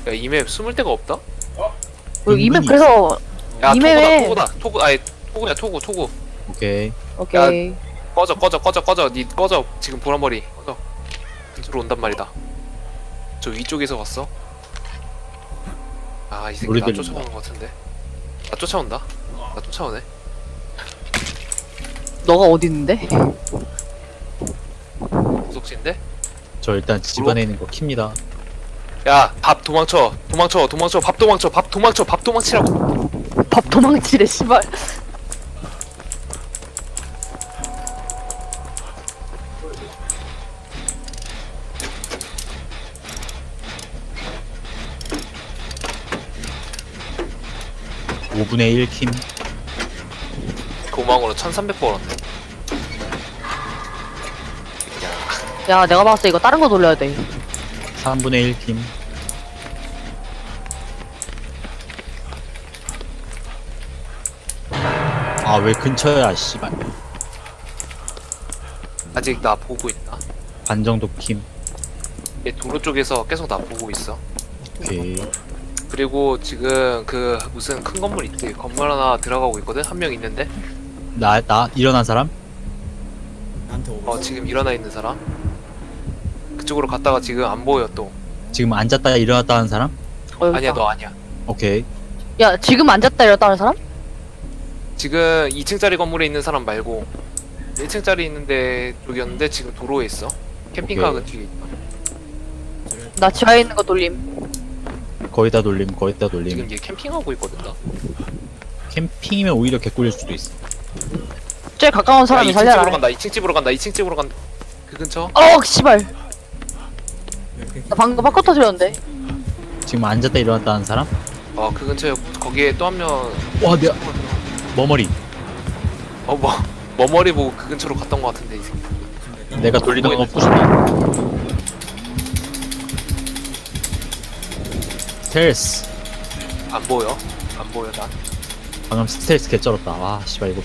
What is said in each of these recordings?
야, 이맵 숨을 데가 없다? 이맵 그래서 야, 이맵에 토구, 아니, 토구야, 토구. 오케이. 오케이. 꺼져. 니 꺼져. 지금 보라머리. 꺼져. 이쪽으로 온단 말이다. 저 위쪽에서 왔어. 아, 이 새끼 우리 나 들린다. 쫓아오는 것 같은데. 나 쫓아온다. 나 쫓아오네. 너가 어디 있는데? 구석진데? 저 일단 집안에 있는 거 킵니다. 야, 밥 도망쳐. 밥 도망치라고. 밥 도망치래 씨발. 오 분의 1 킴. 도망으로 1300 벌었네. 야 내가 봤을 때 이거 다른 거 돌려야 돼. 3분의 1 킴. 아, 왜 근처야, 씨발. 아직 나 보고 있나? 반 정도 킴. 얘 도로 쪽에서 계속 나 보고 있어. 오케이. 그리고 지금 그 무슨 큰 건물 있지? 건물 하나 들어가고 있거든? 한 명 있는데? 나 일어난 사람? 지금 일어나 있는 사람? 그쪽으로 갔다가 지금 안 보여 또. 지금 앉았다 일어났다 하는 사람? 여기 아니야, 있다. 너 아니야. 오케이. 야 지금 앉았다 일어났다 하는 사람? 지금 2층짜리 건물에 있는 사람 말고 1층짜리 있는데 쪽이었는데 지금 도로에 있어. 캠핑카 오케이. 뒤에 있다. 나 지하에 있는 거 돌림. 거의 다 돌림. 지금 얘 캠핑하고 있거든 나. 캠핑이면 오히려 개꿀일 수도 있어. 제일 가까운 사람이 2층 집으로 살려라. 간다. 2층 집으로 간다. 그 근처? 씨발. 나 방금 바꿔 터뜨렸는데. 지금 앉았다 일어났다 하는 사람? 그 근처에 거기에 또 한 명. 와, 내가 머머리. 머머리 보고 그 근처로 갔던 것 같은데 이 새끼. 내가 돌리던 거 부수다. 스텔스. 안 보여 나. 방금 스텔스 개쩔었다. 와, 씨발 이거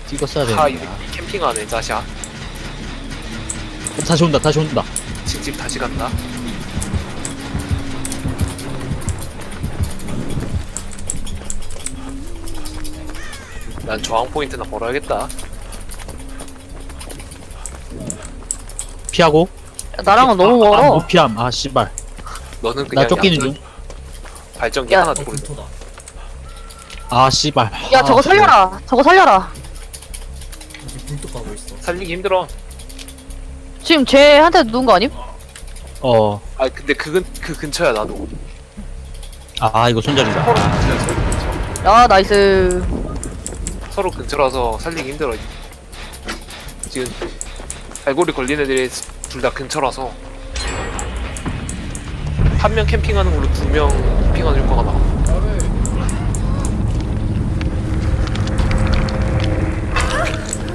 찍었어야 이 되는데. 새끼 캠핑하네 자샤. 다시 온다. 2층 집 다시 간다. 난 저항 포인트나 걸어야겠다. 피하고. 야, 나랑은 너무 아, 멀어. 못 피함. 아, 씨발. 너는 그냥 나 쫓기는 양쪽 중. 발전기 야. 하나 두고 있어. 아, 씨발. 야 저거 살려라. 저거 살려라. 불도 까고 있어. 살리기 힘들어. 지금 쟤한테 누운 거 아님? 근데 그 근처야 나도. 아, 이거 손잡이다. 서로 근처야 서로 근처. 야 나이스. 서로 근처라서 살리기 힘들어. 지금 갈고리 걸린 애들이 둘 다 근처라서 한 명 캠핑하는 걸로 2명 캠핑하는 효과가 나와.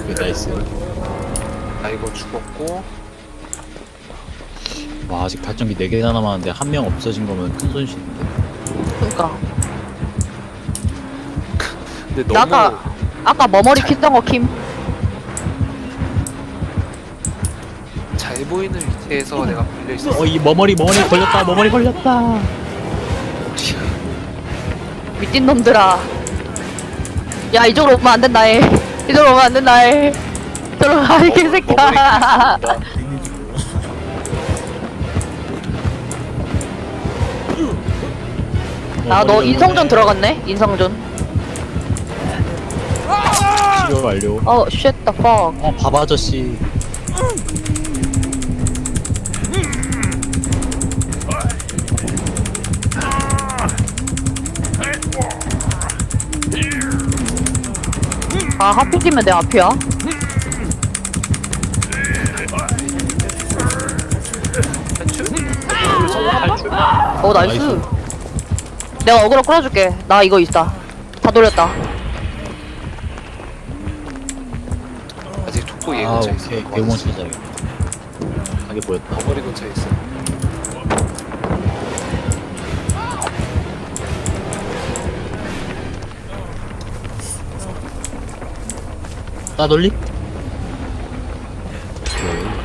오케이, 나이스. 나 이거 죽었고. 와, 아직 발전기 4개나 남았는데 한 명 없어진 거면 큰 손실인데. 그니까. 근데 너무 나 아까 머머리 켰던 거 킴. 잘 보이는 위치에서 내가 걸려 있었어. 이 머머리 걸렸다. 미친 놈들아. 야 이쪽으로 오면 안 된다 해. 이쪽으로 오면 안 된다 해. 이쪽으로 가 이 개새끼야. 있는지 몰라. 너 인성전 들어갔네? 인성전. 치료 완료. shit the fuck. 밥 아저씨. 하필이면 내 앞이야. 나이스. 나이스. 내가 어그로 끌어줄게. 나 이거 있다. 다 돌렸다. 아직 족보 얘 아, 근처에 있어. 오케이. 대공원 찾아야겠다. 가게 보였다. 머리 근처에 있어. 따돌리?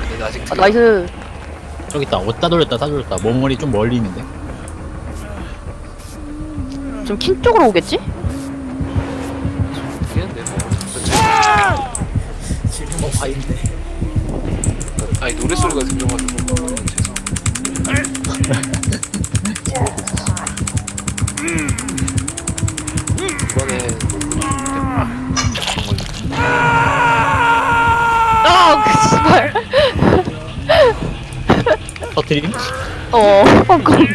근데 나 아직 나이스. 저기 있다. 따 돌렸다. 머머리 좀 멀리 있는데. 좀 킨 쪽으로 오겠지? 뛰는데 뭐. 지금 바인데. 아니 노래소리가 들려가지고 죄송. 이번엔 아, 그 씨발. 터트림? 방금.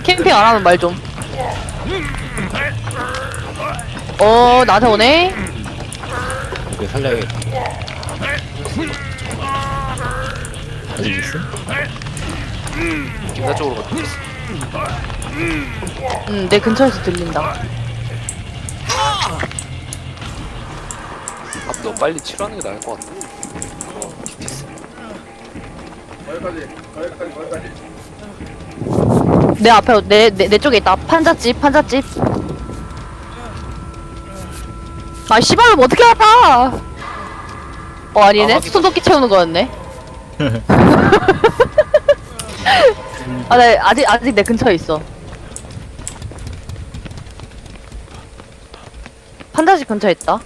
캠핑 안 하면 말 좀. 나한테 오네? 이거 살려야겠다. 아직 있어? 김나 쪽으로 갔다 왔어. 내 근처에서 들린다. 너 빨리 치료하는 게 나을 것 같아. 기티스. 내 앞에, 내 쪽에 있다. 판잣집. 아, 씨발, 뭐 어떻게 알아? 아니네? 아, 손도끼 채우는 거였네? 아, 나 아직 내 근처에 있어. 판자집 근처에 있다.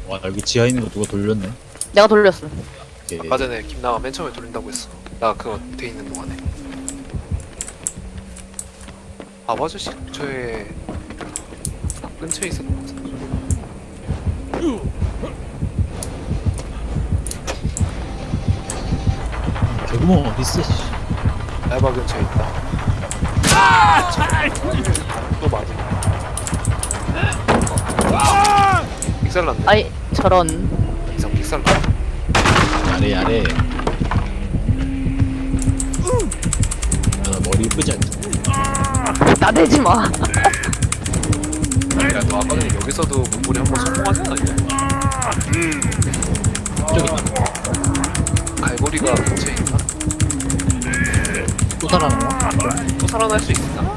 와, 나 여기 지하에 있는 거 누가 돌렸네. 내가 돌렸어. 오케이. 아까 전에 김나가 맨 처음에 돌린다고 했어. 나 그거 돼 있는 동안에. 아버지 근처에 근처에 있었던 것 같아. 개구멍 어딨어, 씨. 알바 근처에 있다. 또 맞아. 픽살 났네. 아이, 저런. 이상 픽살 났네. 야래. 야, 나 머리 예쁘지 않냐? 나대지 마. 야, 너 아까 전에 여기서도 문고리 한번 성공하지 않았냐? 저기 있다. 갈고리가 근처에 있나? 또 살아나나? 또 살아날 수 있나?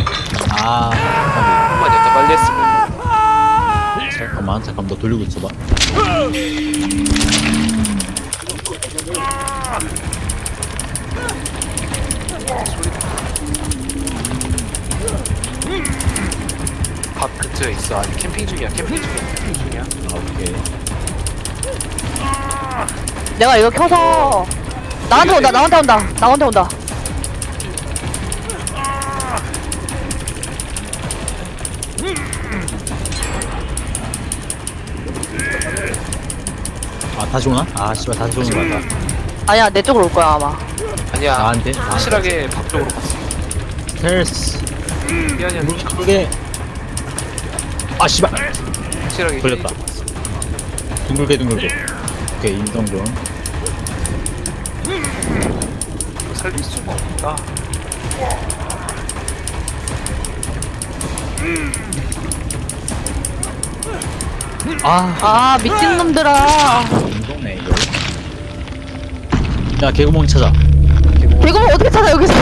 아, 한번 여태 빨리 했으면. 잠깐만, 너 돌리고 있어봐. 밥 근처에 있어. 아니 캠핑 중이야. 아, 오케이. 내가 이거 켜서. 나한테 온다. 아, 다시 오나? 아, 씨발, 다시 오는 거 같다. 아니야, 내 쪽으로 올 거야, 아마. 아니야. 나한테? 확실하게 밥 쪽으로 갔어. 헬스. 미안해. 그게. 아, 씨발. 확실하게 걸렸다. 힐 쪽 갔어. 둥글게. 오케이, 인성종. 살릴 수가 없다. 아, 미친 놈들아. 인성네, 이거. 야, 개구멍 찾아. 개구멍 어떻게 찾아, 여기서.